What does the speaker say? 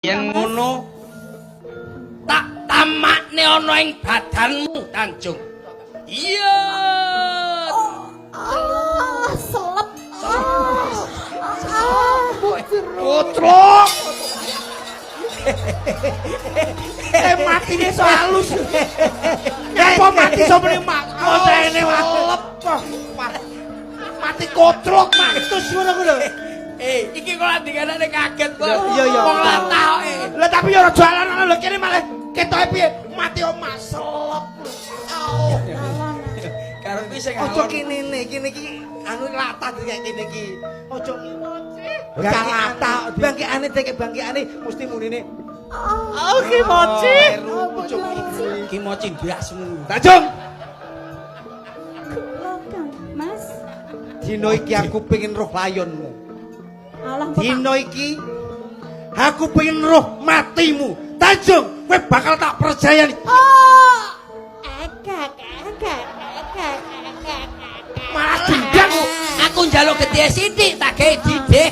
Yen ngono tak tamakne ana ing badanmu, Tanjung. Iya. Selep. Putruk. Matine so halus. Apa mati so mrene mak? Kotene selep. Mati kotrok matus ngono ku lho. Iki kok lagi kanane kaget kok. Iya iya. Wong lataoke. Lah tapi ya ora jalan ana lho kene malah ketoke piye? Mati omah selep. Karo kuwi sing Ojo kene iki anu latah kayak kene iki. Ojo Gak latah, bangkeane dek bangkeane mesti munine. Oh, ki moci. Ki moci brasmu. Tanjung. Mas. Dino iki aku pengen roh layonmu. Alah Dino iki aku pengen roh matimu. Tanjung, kowe bakal tak percayani. Oh. Malah dendang. Aku njaluk gedhe sithik tak gawe didih.